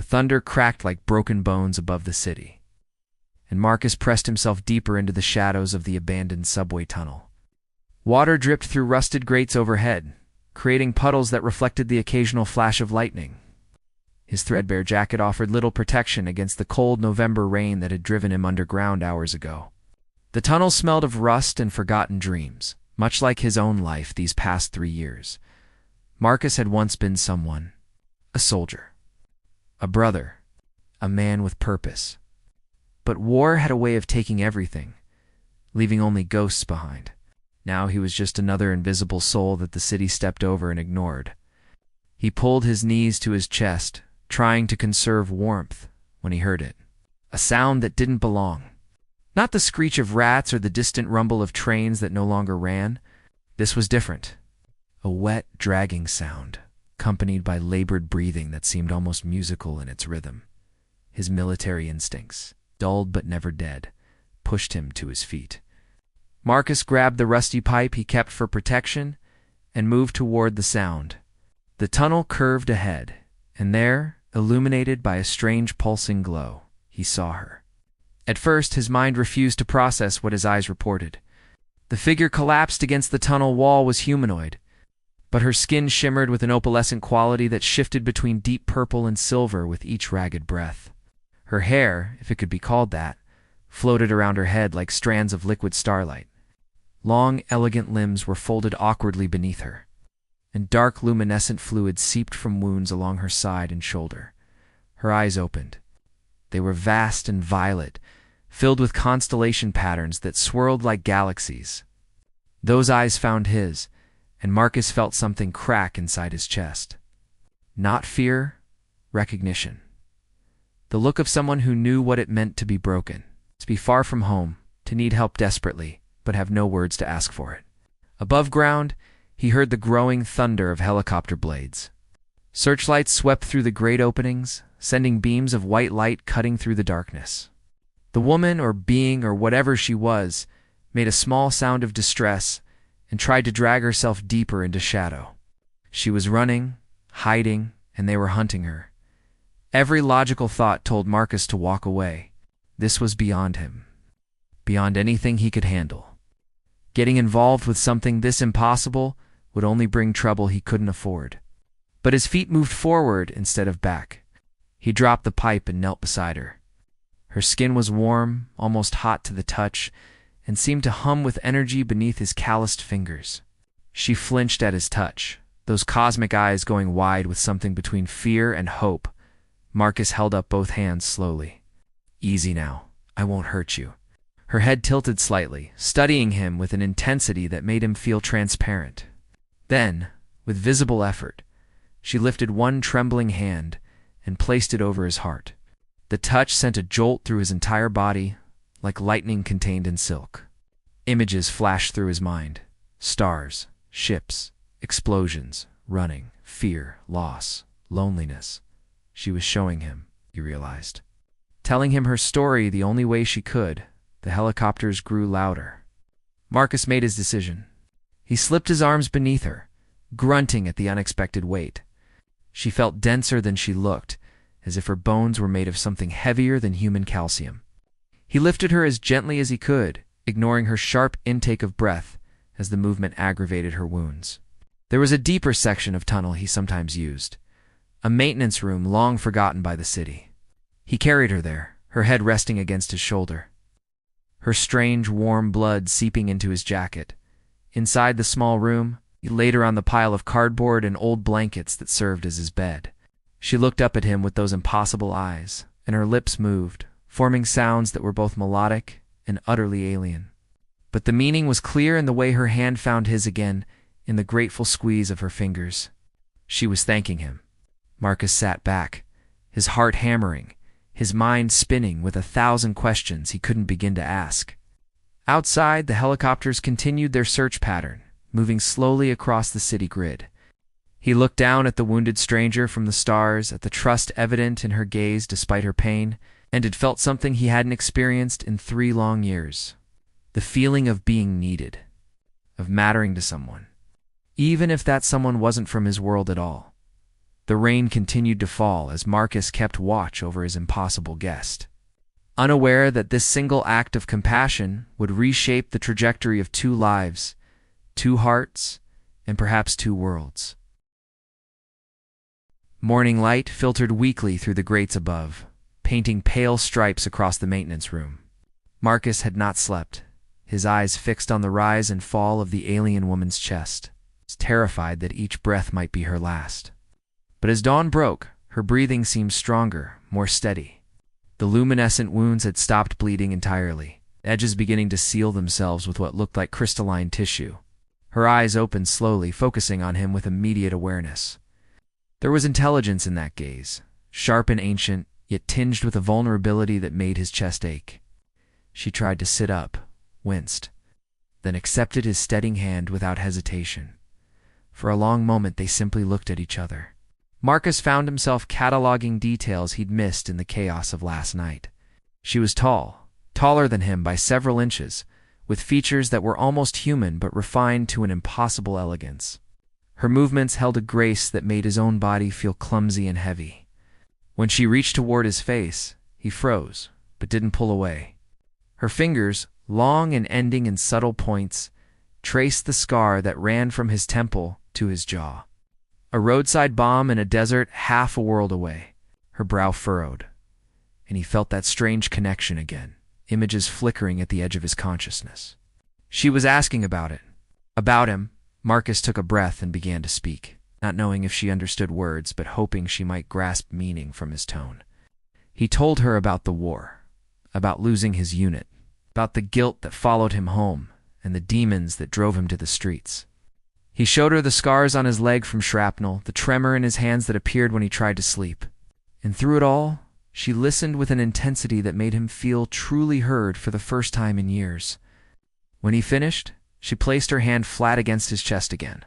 The thunder cracked like broken bones above the city, and Marcus pressed himself deeper into the shadows of the abandoned subway tunnel. Water dripped through rusted grates overhead, creating puddles that reflected the occasional flash of lightning. His threadbare jacket offered little protection against the cold November rain that had driven him underground hours ago. The tunnel smelled of rust and forgotten dreams, much like his own life these past 3 years. Marcus had once been someone, a soldier, a brother, a man with purpose. But war had a way of taking everything, leaving only ghosts behind. Now he was just another invisible soul that the city stepped over and ignored. He pulled his knees to his chest, trying to conserve warmth, when he heard it. A sound that didn't belong. Not the screech of rats or the distant rumble of trains that no longer ran. This was different. A wet, dragging sound, accompanied by labored breathing that seemed almost musical in its rhythm. His military instincts, dulled but never dead, pushed him to his feet. Marcus grabbed the rusty pipe he kept for protection and moved toward the sound. The tunnel curved ahead, and there, illuminated by a strange pulsing glow, he saw her. At first, his mind refused to process what his eyes reported. The figure collapsed against the tunnel wall was humanoid, but her skin shimmered with an opalescent quality that shifted between deep purple and silver with each ragged breath. Her hair, if it could be called that, floated around her head like strands of liquid starlight. Long, elegant limbs were folded awkwardly beneath her, and dark luminescent fluid seeped from wounds along her side and shoulder. Her eyes opened. They were vast and violet, filled with constellation patterns that swirled like galaxies. Those eyes found his, and Marcus felt something crack inside his chest. Not fear, recognition. The look of someone who knew what it meant to be broken, to be far from home, to need help desperately, but have no words to ask for it. Above ground, he heard the growing thunder of helicopter blades. Searchlights swept through the great openings, sending beams of white light cutting through the darkness. The woman, or being, or whatever she was, made a small sound of distress and tried to drag herself deeper into shadow. She was running, hiding, and they were hunting her. Every logical thought told Marcus to walk away. This was beyond him, beyond anything he could handle. Getting involved with something this impossible would only bring trouble he couldn't afford. But his feet moved forward instead of back. He dropped the pipe and knelt beside her. Her skin was warm, almost hot to the touch, and seemed to hum with energy beneath his calloused fingers. She flinched at his touch, those cosmic eyes going wide with something between fear and hope. Marcus held up both hands slowly. "Easy now. I won't hurt you." Her head tilted slightly, studying him with an intensity that made him feel transparent. Then, with visible effort, she lifted one trembling hand and placed it over his heart. The touch sent a jolt through his entire body, like lightning contained in silk. Images flashed through his mind. Stars, ships, explosions, running, fear, loss, loneliness. She was showing him, he realized. Telling him her story the only way she could. The helicopters grew louder. Marcus made his decision. He slipped his arms beneath her, grunting at the unexpected weight. She felt denser than she looked, as if her bones were made of something heavier than human calcium. He lifted her as gently as he could, ignoring her sharp intake of breath as the movement aggravated her wounds. There was a deeper section of tunnel he sometimes used, a maintenance room long forgotten by the city. He carried her there, her head resting against his shoulder, her strange, warm blood seeping into his jacket. Inside the small room, he laid her on the pile of cardboard and old blankets that served as his bed. She looked up at him with those impossible eyes, and her lips moved, forming sounds that were both melodic and utterly alien. But the meaning was clear in the way her hand found his again, in the grateful squeeze of her fingers. She was thanking him. Marcus sat back, his heart hammering, his mind spinning with 1,000 questions he couldn't begin to ask. Outside, the helicopters continued their search pattern, moving slowly across the city grid. He looked down at the wounded stranger from the stars, at the trust evident in her gaze despite her pain, and had felt something he hadn't experienced in 3 long years. The feeling of being needed, of mattering to someone, even if that someone wasn't from his world at all. The rain continued to fall as Marcus kept watch over his impossible guest, unaware that this single act of compassion would reshape the trajectory of 2 lives, 2 hearts, and perhaps 2 worlds. Morning light filtered weakly through the grates above, painting pale stripes across the maintenance room. Marcus had not slept, his eyes fixed on the rise and fall of the alien woman's chest, terrified that each breath might be her last. But as dawn broke, her breathing seemed stronger, more steady. The luminescent wounds had stopped bleeding entirely, edges beginning to seal themselves with what looked like crystalline tissue. Her eyes opened slowly, focusing on him with immediate awareness. There was intelligence in that gaze, sharp and ancient, yet tinged with a vulnerability that made his chest ache. She tried to sit up, winced, then accepted his steadying hand without hesitation. For a long moment they simply looked at each other. Marcus found himself cataloging details he'd missed in the chaos of last night. She was tall, taller than him by several inches, with features that were almost human but refined to an impossible elegance. Her movements held a grace that made his own body feel clumsy and heavy. When she reached toward his face, he froze, but didn't pull away. Her fingers, long and ending in subtle points, traced the scar that ran from his temple to his jaw. A roadside bomb in a desert half a world away. Her brow furrowed, and he felt that strange connection again, images flickering at the edge of his consciousness. She was asking about it. About him. Marcus took a breath and began to speak, not knowing if she understood words, but hoping she might grasp meaning from his tone. He told her about the war, about losing his unit, about the guilt that followed him home, and the demons that drove him to the streets. He showed her the scars on his leg from shrapnel, the tremor in his hands that appeared when he tried to sleep. And through it all, she listened with an intensity that made him feel truly heard for the first time in years. When he finished, she placed her hand flat against his chest again.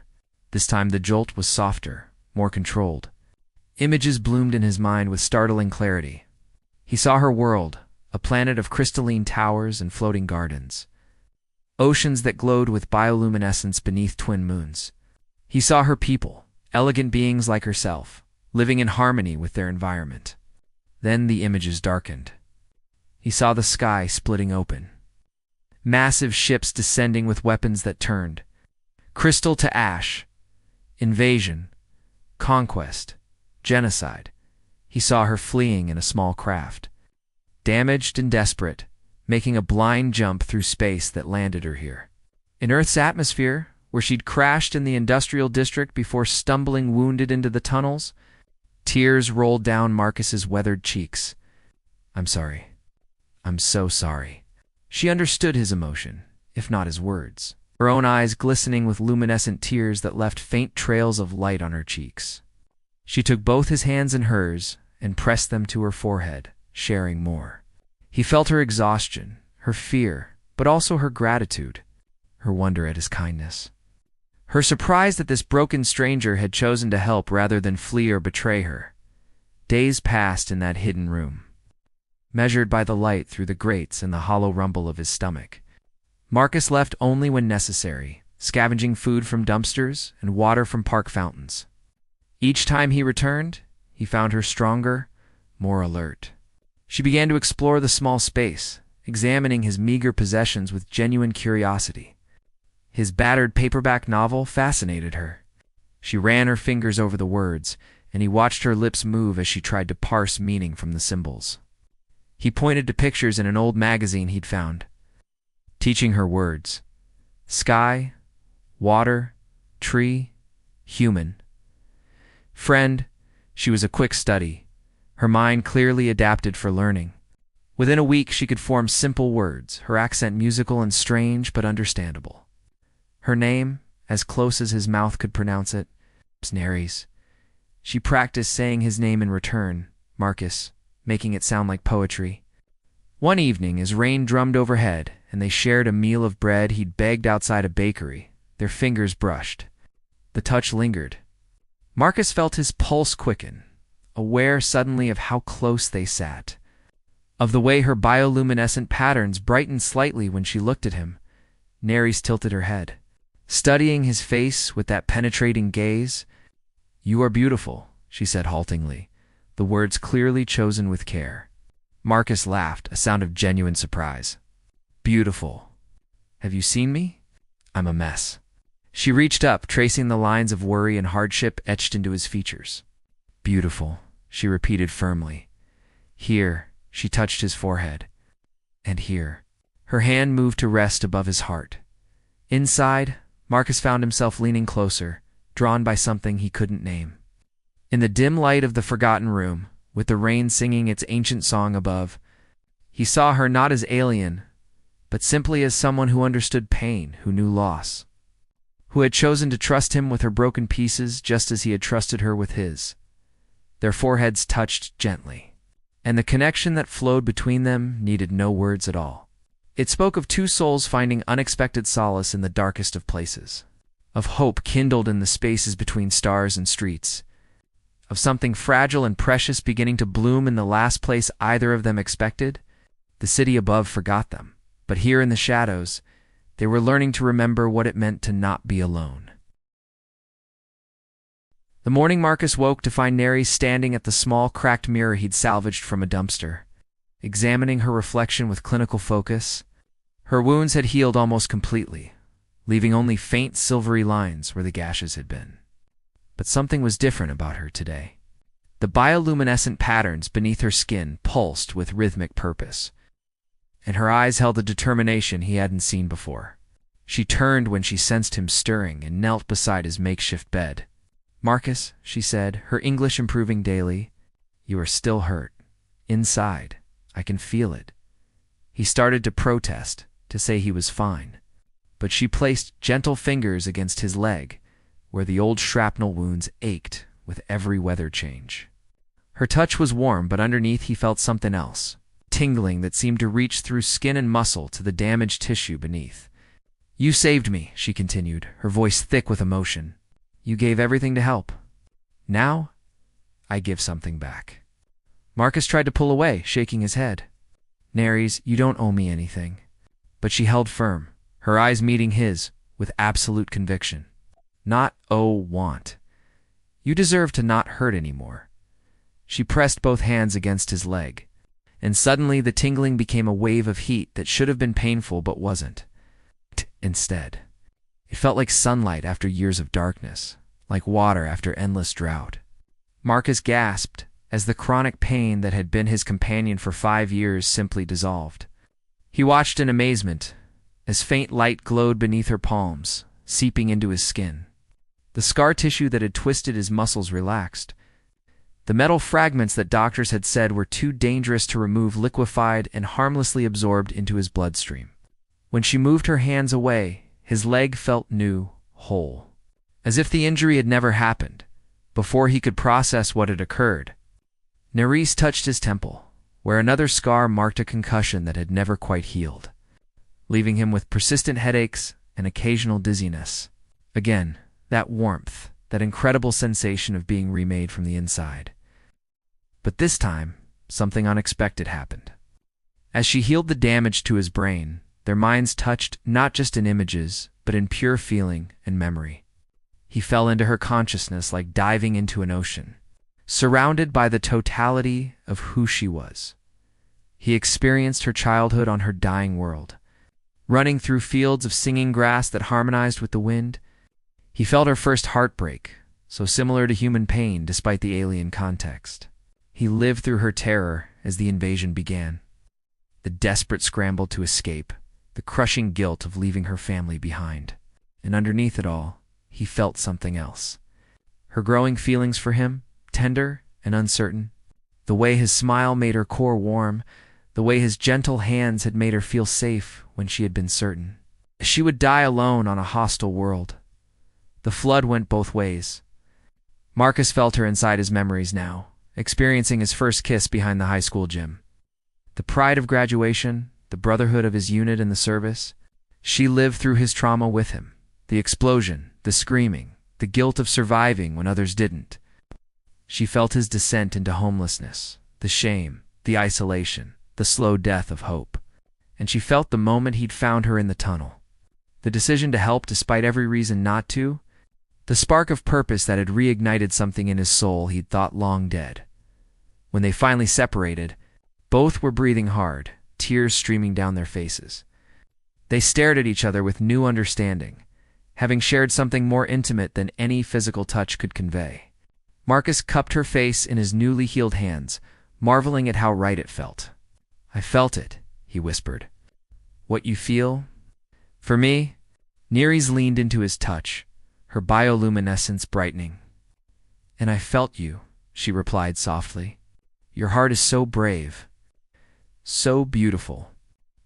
This time the jolt was softer, more controlled. Images bloomed in his mind with startling clarity. He saw her world, a planet of crystalline towers and floating gardens. Oceans that glowed with bioluminescence beneath twin moons. He saw her people, elegant beings like herself, living in harmony with their environment. Then the images darkened. He saw the sky splitting open. Massive ships descending with weapons that turned. Crystal to ash. Invasion. Conquest. Genocide. He saw her fleeing in a small craft. Damaged and desperate, making a blind jump through space that landed her here. In Earth's atmosphere, where she'd crashed in the industrial district before stumbling wounded into the tunnels, tears rolled down Marcus's weathered cheeks. "I'm sorry. I'm so sorry." She understood his emotion, if not his words, her own eyes glistening with luminescent tears that left faint trails of light on her cheeks. She took both his hands in hers and pressed them to her forehead, sharing more. He felt her exhaustion, her fear, but also her gratitude, her wonder at his kindness. Her surprise that this broken stranger had chosen to help rather than flee or betray her. Days passed in that hidden room, measured by the light through the grates and the hollow rumble of his stomach. Marcus left only when necessary, scavenging food from dumpsters and water from park fountains. Each time he returned, he found her stronger, more alert. She began to explore the small space, examining his meager possessions with genuine curiosity. His battered paperback novel fascinated her. She ran her fingers over the words, and he watched her lips move as she tried to parse meaning from the symbols. He pointed to pictures in an old magazine he'd found, teaching her words. Sky, water, tree, human. Friend, she was a quick study, her mind clearly adapted for learning. Within a week she could form simple words, her accent musical and strange but understandable. Her name, as close as his mouth could pronounce it, Snaries. She practiced saying his name in return, Marcus, making it sound like poetry. One evening, as rain drummed overhead, and they shared a meal of bread he'd begged outside a bakery, their fingers brushed. The touch lingered. Marcus felt his pulse quicken, aware suddenly of how close they sat, of the way her bioluminescent patterns brightened slightly when she looked at him. Snaries tilted her head, studying his face with that penetrating gaze. "You are beautiful," she said haltingly, the words clearly chosen with care. Marcus laughed, a sound of genuine surprise. Beautiful. Have you seen me? I'm a mess. She reached up, tracing the lines of worry and hardship etched into his features. Beautiful, she repeated firmly. Here, she touched his forehead. And here. Her hand moved to rest above his heart. Inside, Marcus found himself leaning closer, drawn by something he couldn't name. In the dim light of the forgotten room, with the rain singing its ancient song above, he saw her not as alien, but simply as someone who understood pain, who knew loss, who had chosen to trust him with her broken pieces just as he had trusted her with his. Their foreheads touched gently, and the connection that flowed between them needed no words at all. It spoke of two souls finding unexpected solace in the darkest of places, of hope kindled in the spaces between stars and streets, of something fragile and precious beginning to bloom in the last place either of them expected. The city above forgot them, but here in the shadows, they were learning to remember what it meant to not be alone. The morning Marcus woke to find Neri standing at the small cracked mirror he'd salvaged from a dumpster, examining her reflection with clinical focus. Her wounds had healed almost completely, leaving only faint silvery lines where the gashes had been. But something was different about her today. The bioluminescent patterns beneath her skin pulsed with rhythmic purpose, and her eyes held a determination he hadn't seen before. She turned when she sensed him stirring and knelt beside his makeshift bed. "Marcus," she said, her English improving daily, "you are still hurt. Inside. I can feel it." He started to protest, to say he was fine, but she placed gentle fingers against his leg, where the old shrapnel wounds ached with every weather change. Her touch was warm, but underneath he felt something else, tingling that seemed to reach through skin and muscle to the damaged tissue beneath. "You saved me," she continued, her voice thick with emotion. "You gave everything to help. Now, I give something back." Marcus tried to pull away, shaking his head. "Neres, you don't owe me anything." But she held firm, her eyes meeting his with absolute conviction. "Not want. You deserve to not hurt anymore." She pressed both hands against his leg, and suddenly the tingling became a wave of heat that should have been painful but wasn't. Instead, it felt like sunlight after years of darkness, like water after endless drought. Marcus gasped as the chronic pain that had been his companion for 5 years simply dissolved. He watched in amazement as faint light glowed beneath her palms, seeping into his skin. The scar tissue that had twisted his muscles relaxed. The metal fragments that doctors had said were too dangerous to remove liquefied and harmlessly absorbed into his bloodstream. When she moved her hands away, his leg felt new, whole, as if the injury had never happened. Before he could process what had occurred, Neres touched his temple, where another scar marked a concussion that had never quite healed, leaving him with persistent headaches and occasional dizziness. Again, that warmth, that incredible sensation of being remade from the inside. But this time, something unexpected happened. As she healed the damage to his brain, their minds touched not just in images, but in pure feeling and memory. He fell into her consciousness like diving into an ocean, surrounded by the totality of who she was. He experienced her childhood on her dying world, running through fields of singing grass that harmonized with the wind. He felt her first heartbreak, so similar to human pain despite the alien context. He lived through her terror as the invasion began, the desperate scramble to escape, the crushing guilt of leaving her family behind. And underneath it all, he felt something else. Her growing feelings for him, tender and uncertain. The way his smile made her core warm, the way his gentle hands had made her feel safe when she had been certain. She would die alone on a hostile world. The flood went both ways. Marcus felt her inside his memories now, experiencing his first kiss behind the high school gym. The pride of graduation, the brotherhood of his unit in the service. She lived through his trauma with him. The explosion, the screaming, the guilt of surviving when others didn't. She felt his descent into homelessness, the shame, the isolation, the slow death of hope. And she felt the moment he'd found her in the tunnel. The decision to help despite every reason not to. The spark of purpose that had reignited something in his soul he'd thought long dead. When they finally separated, both were breathing hard, tears streaming down their faces. They stared at each other with new understanding, having shared something more intimate than any physical touch could convey. Marcus cupped her face in his newly healed hands, marveling at how right it felt. "I felt it," he whispered. "What you feel?" "For me?" Neres leaned into his touch, her bioluminescence brightening. "And I felt you," she replied softly. "Your heart is so brave, so beautiful.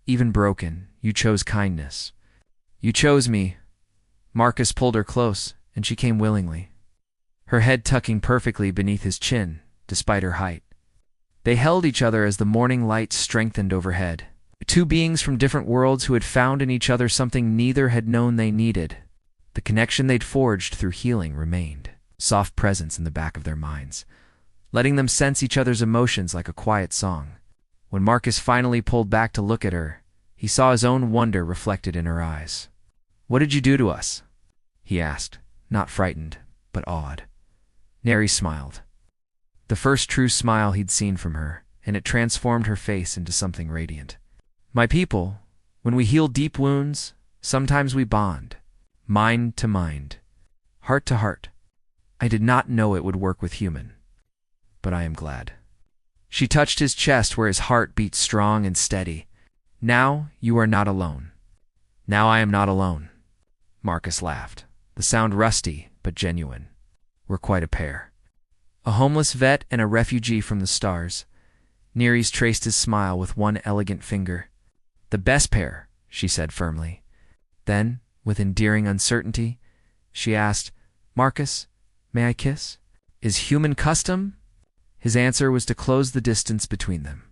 Even broken, you chose kindness. You chose me." Marcus pulled her close, and she came willingly, her head tucking perfectly beneath his chin, despite her height. They held each other as the morning light strengthened overhead. Two beings from different worlds who had found in each other something neither had known they needed. The connection they'd forged through healing remained, soft presence in the back of their minds, letting them sense each other's emotions like a quiet song. When Marcus finally pulled back to look at her, he saw his own wonder reflected in her eyes. "What did you do to us?" he asked, not frightened, but awed. Neres smiled. The first true smile he'd seen from her, and it transformed her face into something radiant. "My people, when we heal deep wounds, sometimes we bond, mind to mind, heart to heart. I did not know it would work with human, but I am glad." She touched his chest where his heart beat strong and steady. "Now you are not alone." "Now I am not alone." Marcus laughed, the sound rusty but genuine. "We're quite a pair. A homeless vet and a refugee from the stars." Neres traced his smile with one elegant finger. "The best pair," she said firmly. Then, with endearing uncertainty, she asked, "Marcus, may I kiss? Is human custom?" His answer was to close the distance between them,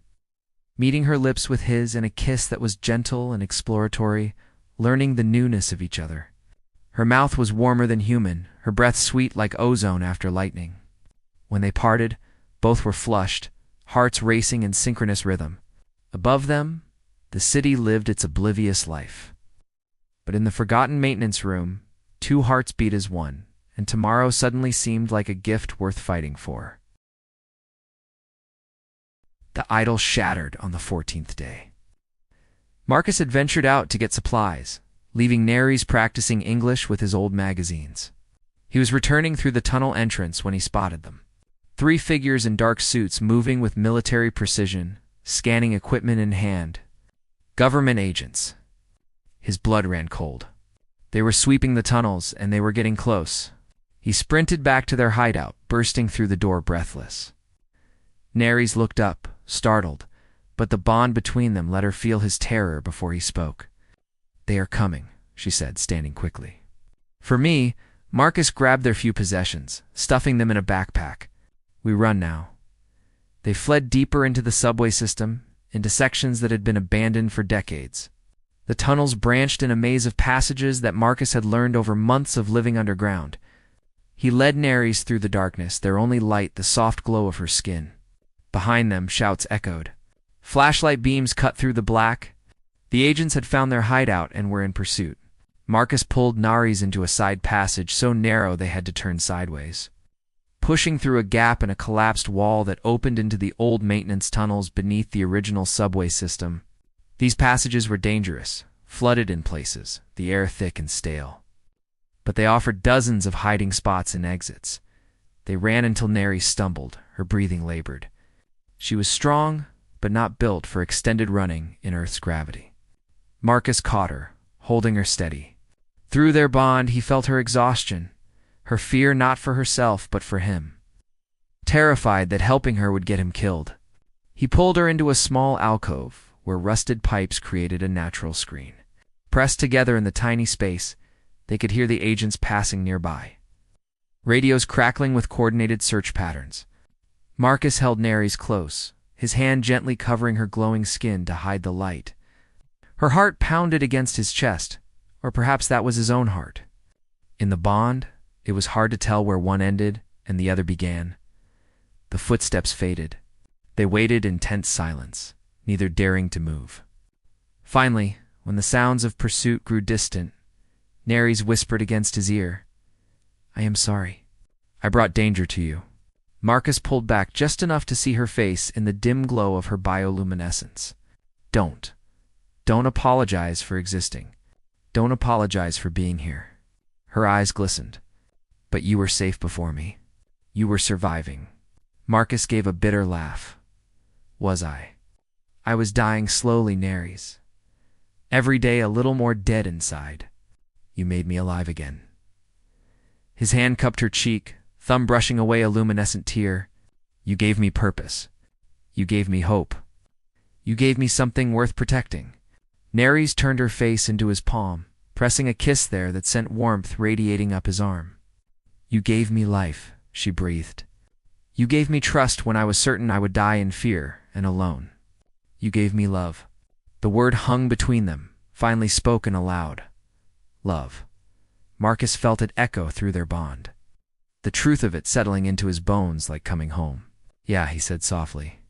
meeting her lips with his in a kiss that was gentle and exploratory, learning the newness of each other. Her mouth was warmer than human, her breath sweet like ozone after lightning. When they parted, both were flushed, hearts racing in synchronous rhythm. Above them, the city lived its oblivious life. But in the forgotten maintenance room, two hearts beat as one, and tomorrow suddenly seemed like a gift worth fighting for. The idol shattered on the 14th day. Marcus had ventured out to get supplies, leaving Neres practicing English with his old magazines. He was returning through the tunnel entrance when he spotted them. Three figures in dark suits moving with military precision, scanning equipment in hand. Government agents. His blood ran cold. They were sweeping the tunnels, and they were getting close. He sprinted back to their hideout, bursting through the door breathless. Neres looked up, startled, but the bond between them let her feel his terror before he spoke. "They are coming," she said, standing quickly. For me, Marcus grabbed their few possessions, stuffing them in a backpack. "We run now." They fled deeper into the subway system, into sections that had been abandoned for decades. The tunnels branched in a maze of passages that Marcus had learned over months of living underground. He led Neres through the darkness, their only light the soft glow of her skin. Behind them, shouts echoed. Flashlight beams cut through the black. The agents had found their hideout and were in pursuit. Marcus pulled Neres into a side passage so narrow they had to turn sideways, pushing through a gap in a collapsed wall that opened into the old maintenance tunnels beneath the original subway system. These passages were dangerous, flooded in places, the air thick and stale. But they offered dozens of hiding spots and exits. They ran until Neres stumbled, her breathing labored. She was strong, but not built for extended running in Earth's gravity. Marcus caught her, holding her steady. Through their bond, he felt her exhaustion, her fear not for herself but for him. Terrified that helping her would get him killed, he pulled her into a small alcove where rusted pipes created a natural screen. Pressed together in the tiny space, they could hear the agents passing nearby, radios crackling with coordinated search patterns. Marcus held Neres close, his hand gently covering her glowing skin to hide the light. Her heart pounded against his chest, or perhaps that was his own heart. In the bond, it was hard to tell where one ended and the other began. The footsteps faded. They waited in tense silence, neither daring to move. Finally, when the sounds of pursuit grew distant, Neres whispered against his ear, I am sorry. I brought danger to you. Marcus pulled back just enough to see her face in the dim glow of her bioluminescence. Don't. Don't apologize for existing. Don't apologize for being here. Her eyes glistened. But you were safe before me. You were surviving. Marcus gave a bitter laugh. Was I? I was dying slowly, Neres. Every day a little more dead inside. You made me alive again. His hand cupped her cheek, thumb brushing away a luminescent tear. You gave me purpose. You gave me hope. You gave me something worth protecting. Neres turned her face into his palm, pressing a kiss there that sent warmth radiating up his arm. You gave me life, she breathed. You gave me trust when I was certain I would die in fear and alone. You gave me love. The word hung between them, finally spoken aloud. Love. Marcus felt it echo through their bond, the truth of it settling into his bones like coming home. Yeah, he said softly.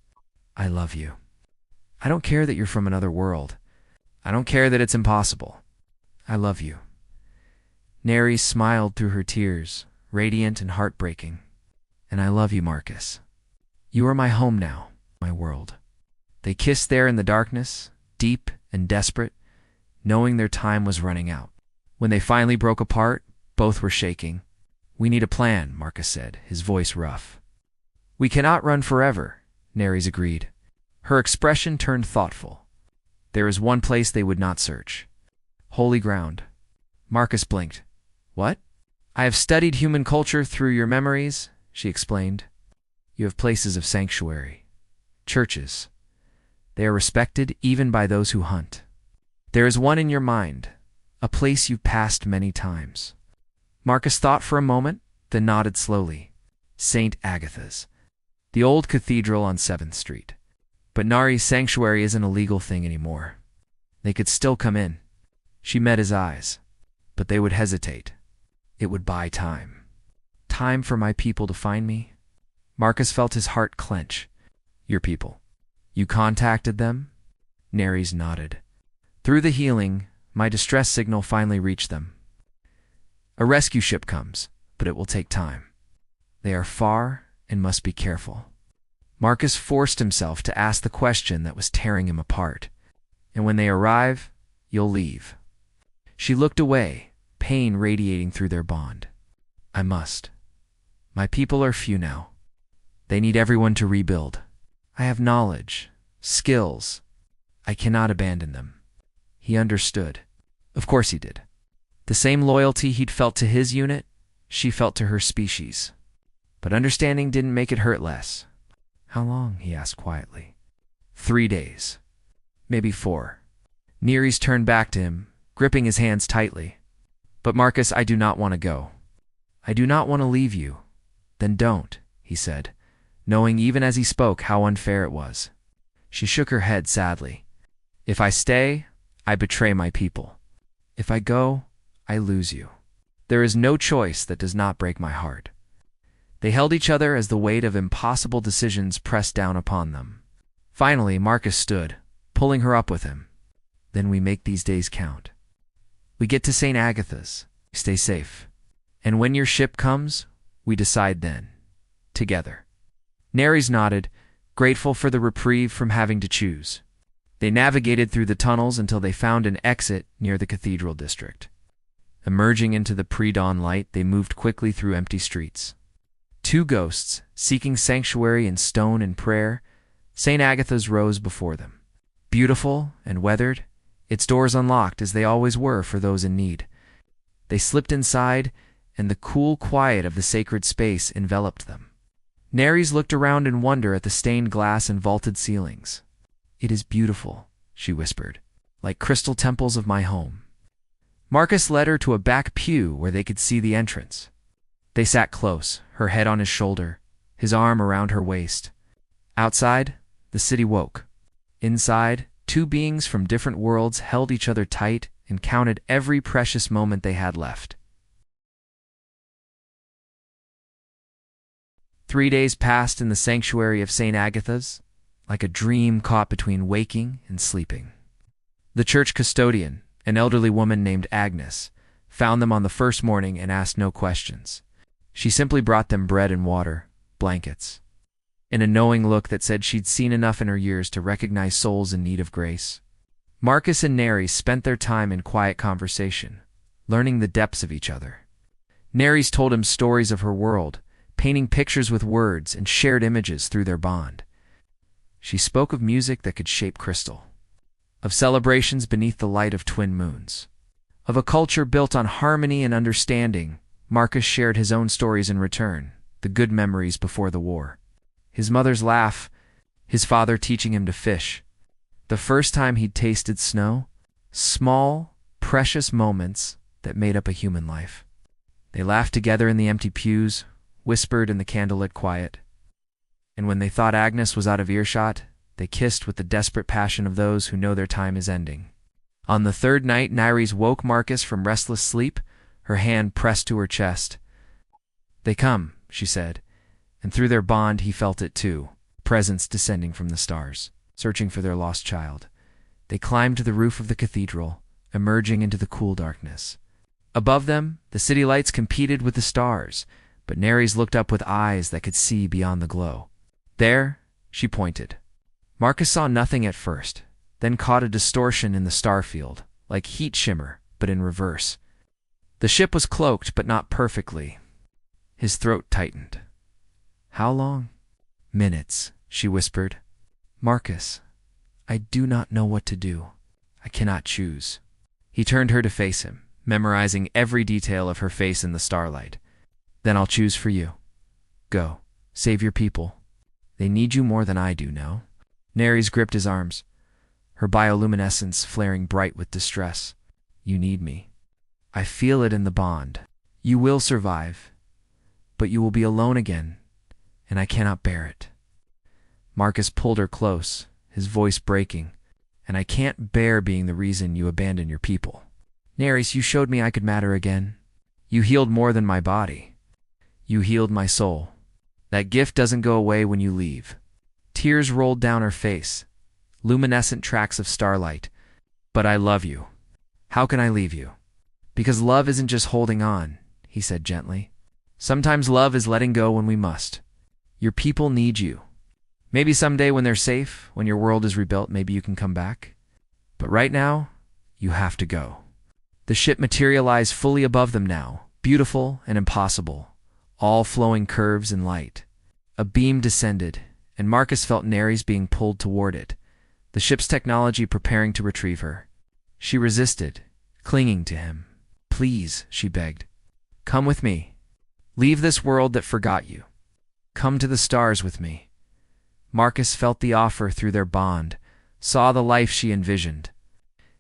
I love you. I don't care that you're from another world. I don't care that it's impossible. I love you. Neres smiled through her tears, radiant and heartbreaking. And I love you, Marcus. You are my home now, my world. They kissed there in the darkness, deep and desperate, knowing their time was running out. When they finally broke apart, both were shaking. We need a plan, Marcus said, his voice rough. We cannot run forever, Neres agreed. Her expression turned thoughtful. There is one place they would not search. Holy ground. Marcus blinked. What? I have studied human culture through your memories, she explained. You have places of sanctuary. Churches. They are respected even by those who hunt. There is one in your mind, a place you've passed many times. Marcus thought for a moment, then nodded slowly. St. Agatha's. The old cathedral on 7th Street. But Nari's sanctuary isn't a legal thing anymore. They could still come in. She met his eyes. But they would hesitate. It would buy time. Time for my people to find me? Marcus felt his heart clench. Your people. You contacted them? Neres nodded. Through the healing, my distress signal finally reached them. A rescue ship comes, but it will take time. They are far and must be careful. Marcus forced himself to ask the question that was tearing him apart. And when they arrive, you'll leave. She looked away, pain radiating through their bond. I must. My people are few now. They need everyone to rebuild. I have knowledge, skills. I cannot abandon them. He understood. Of course he did. The same loyalty he'd felt to his unit, she felt to her species. But understanding didn't make it hurt less. How long? He asked quietly. 3 days. Maybe 4. Neres turned back to him, gripping his hands tightly. But Marcus, I do not want to go. I do not want to leave you. Then don't, he said, knowing even as he spoke how unfair it was. She shook her head sadly. If I stay, I betray my people. If I go, I lose you. There is no choice that does not break my heart. They held each other as the weight of impossible decisions pressed down upon them. Finally, Marcus stood, pulling her up with him. Then we make these days count. We get to St. Agatha's. Stay safe. And when your ship comes, we decide then. Together. Neres nodded, grateful for the reprieve from having to choose. They navigated through the tunnels until they found an exit near the cathedral district. Emerging into the pre-dawn light, they moved quickly through empty streets. 2 ghosts, seeking sanctuary in stone and prayer, St. Agatha's rose before them. Beautiful and weathered, its doors unlocked as they always were for those in need. They slipped inside, and the cool quiet of the sacred space enveloped them. Neres looked around in wonder at the stained glass and vaulted ceilings. It is beautiful, she whispered, like crystal temples of my home. Marcus led her to a back pew where they could see the entrance. They sat close, her head on his shoulder, his arm around her waist. Outside, the city woke. Inside, 2 beings from different worlds held each other tight and counted every precious moment they had left. 3 days passed in the sanctuary of St. Agatha's, like a dream caught between waking and sleeping. The church custodian, an elderly woman named Agnes, found them on the first morning and asked no questions. She simply brought them bread and water, blankets, and a knowing look that said she'd seen enough in her years to recognize souls in need of grace. Marcus and Neres spent their time in quiet conversation, learning the depths of each other. Neres told him stories of her world, painting pictures with words and shared images through their bond. She spoke of music that could shape crystal, of celebrations beneath the light of twin moons, of a culture built on harmony and understanding. Marcus shared his own stories in return, the good memories before the war. His mother's laugh, his father teaching him to fish, the first time he'd tasted snow, small, precious moments that made up a human life. They laughed together in the empty pews, whispered in the candlelit quiet. And when they thought Agnes was out of earshot, they kissed with the desperate passion of those who know their time is ending. On the third night, Neres woke Marcus from restless sleep, her hand pressed to her chest. "They come," she said, and through their bond he felt it too, presence descending from the stars, searching for their lost child. They climbed to the roof of the cathedral, emerging into the cool darkness. Above them, the city lights competed with the stars, but Neres looked up with eyes that could see beyond the glow. "There," she pointed. Marcus saw nothing at first, then caught a distortion in the star field, like heat shimmer, but in reverse. The ship was cloaked, but not perfectly. His throat tightened. "How long?" "Minutes," she whispered. "Marcus, I do not know what to do. I cannot choose." He turned her to face him, memorizing every detail of her face in the starlight. "Then I'll choose for you. Go, save your people. They need you more than I do now." Neres gripped his arms, her bioluminescence flaring bright with distress. "You need me. I feel it in the bond. You will survive, but you will be alone again, and I cannot bear it." Marcus pulled her close, his voice breaking. "And I can't bear being the reason you abandon your people. Neres, you showed me I could matter again. You healed more than my body. You healed my soul. That gift doesn't go away when you leave." Tears rolled down her face, luminescent tracks of starlight. "But I love you. How can I leave you?" "Because love isn't just holding on," he said gently. "Sometimes love is letting go when we must. Your people need you. Maybe someday when they're safe, when your world is rebuilt, maybe you can come back. But right now, you have to go." The ship materialized fully above them now, beautiful and impossible, all flowing curves and light. A beam descended, and Marcus felt Neres being pulled toward it, the ship's technology preparing to retrieve her. She resisted, clinging to him. "Please," she begged. "Come with me. Leave this world that forgot you. Come to the stars with me." Marcus felt the offer through their bond, saw the life she envisioned.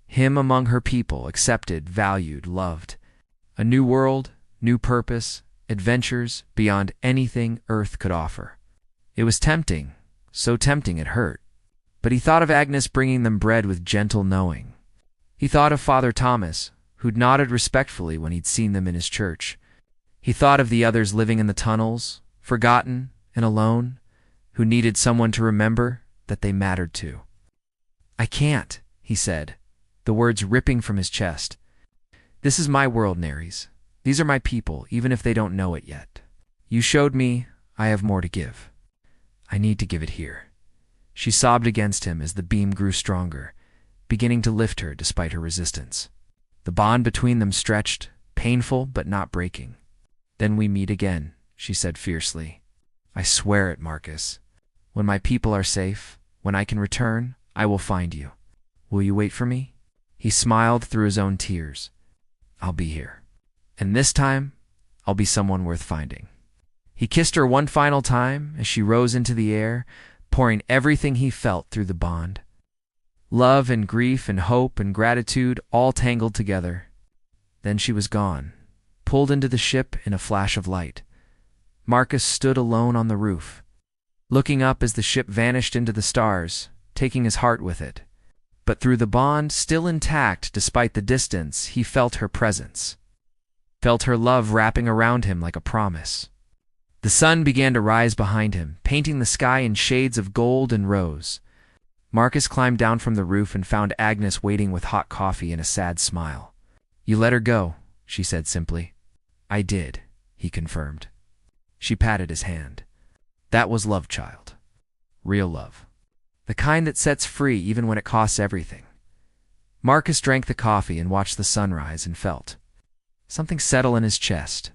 Him among her people, accepted, valued, loved. A new world, new purpose, adventures beyond anything Earth could offer. It was tempting, so tempting it hurt. But he thought of Agnes bringing them bread with gentle knowing. He thought of Father Thomas, who'd nodded respectfully when he'd seen them in his church. He thought of the others living in the tunnels, forgotten and alone, who needed someone to remember that they mattered to. "I can't," he said, the words ripping from his chest. "This is my world, Neres. These are my people, even if they don't know it yet. You showed me I have more to give. I need to give it here." She sobbed against him as the beam grew stronger, beginning to lift her despite her resistance. The bond between them stretched, painful but not breaking. "Then we meet again," she said fiercely. "I swear it, Marcus. When my people are safe, when I can return, I will find you. Will you wait for me?" He smiled through his own tears. "I'll be here. And this time, I'll be someone worth finding." He kissed her one final time as she rose into the air, pouring everything he felt through the bond. Love and grief and hope and gratitude all tangled together. Then she was gone, pulled into the ship in a flash of light. Marcus stood alone on the roof, looking up as the ship vanished into the stars, taking his heart with it. But through the bond, still intact despite the distance, he felt her presence, felt her love wrapping around him like a promise. The sun began to rise behind him, painting the sky in shades of gold and rose. Marcus climbed down from the roof and found Agnes waiting with hot coffee and a sad smile. "You let her go," she said simply. "I did," he confirmed. She patted his hand. That was love, child. Real love. The kind that sets free even when it costs everything. Marcus drank the coffee and watched the sunrise and felt something settle in his chest.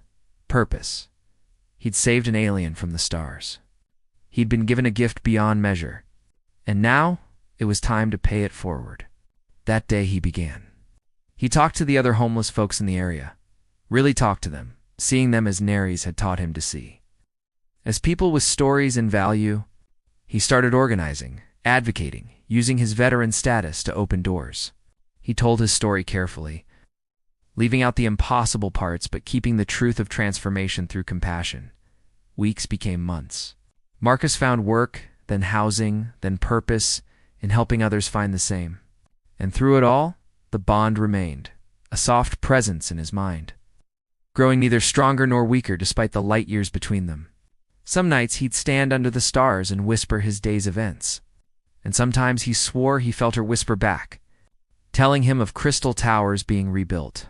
Purpose. He'd saved an alien from the stars. He'd been given a gift beyond measure. And now it was time to pay it forward. That day he began. He talked to the other homeless folks in the area. Really talked to them, seeing them as Neres had taught him to see. As people with stories and value, he started organizing, advocating, using his veteran status to open doors. He told his story carefully, leaving out the impossible parts but keeping the truth of transformation through compassion. Weeks became months. Marcus found work, then housing, then purpose in helping others find the same. And through it all, the bond remained, a soft presence in his mind, growing neither stronger nor weaker despite the light years between them. Some nights he'd stand under the stars and whisper his day's events, and sometimes he swore he felt her whisper back, telling him of crystal towers being rebuilt,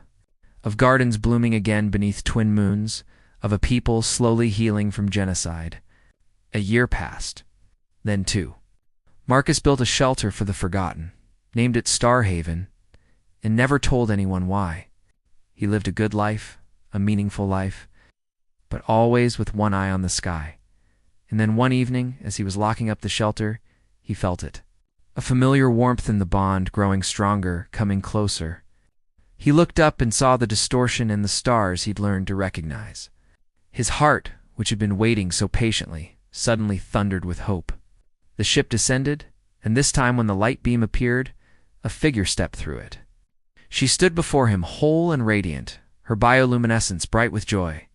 of gardens blooming again beneath twin moons, of a people slowly healing from genocide. A year passed, then two. Marcus built a shelter for the forgotten, named it Star Haven, and never told anyone why. He lived a good life, a meaningful life, but always with one eye on the sky. And then one evening, as he was locking up the shelter, he felt it. A familiar warmth in the bond, growing stronger, coming closer. He looked up and saw the distortion in the stars he'd learned to recognize. His heart, which had been waiting so patiently, suddenly thundered with hope. The ship descended, and this time when the light beam appeared, a figure stepped through it. She stood before him whole and radiant, her bioluminescence bright with joy.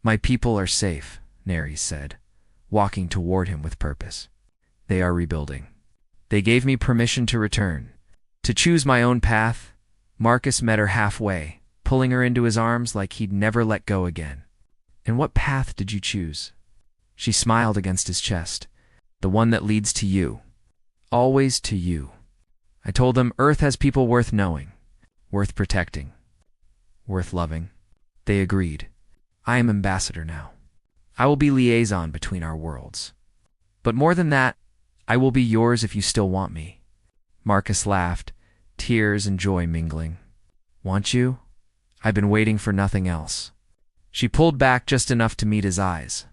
"My people are safe," Neres said, walking toward him with purpose. "They are rebuilding. They gave me permission to return, to choose my own path." Marcus met her halfway, pulling her into his arms like he'd never let go again. "And what path did you choose?" She smiled against his chest. "The one that leads to you. Always to you." I told them Earth has people worth knowing, worth protecting, worth loving. They agreed. I am ambassador now. I will be liaison between our worlds. But more than that, I will be yours if you still want me. Marcus laughed, tears and joy mingling. Want you? I've been waiting for nothing else. She pulled back just enough to meet his eyes.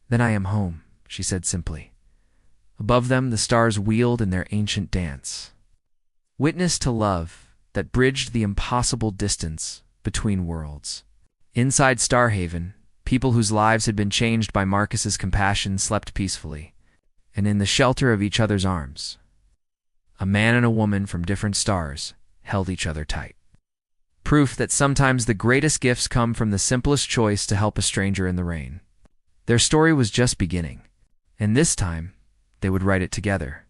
Then I am home, she said simply. Above them, the stars wheeled in their ancient dance. Witness to love that bridged the impossible distance between worlds. Inside Starhaven, people whose lives had been changed by Marcus's compassion slept peacefully, and in the shelter of each other's arms, a man and a woman from different stars held each other tight. Proof that sometimes the greatest gifts come from the simplest choice to help a stranger in the rain. Their story was just beginning, and this time they would write it together.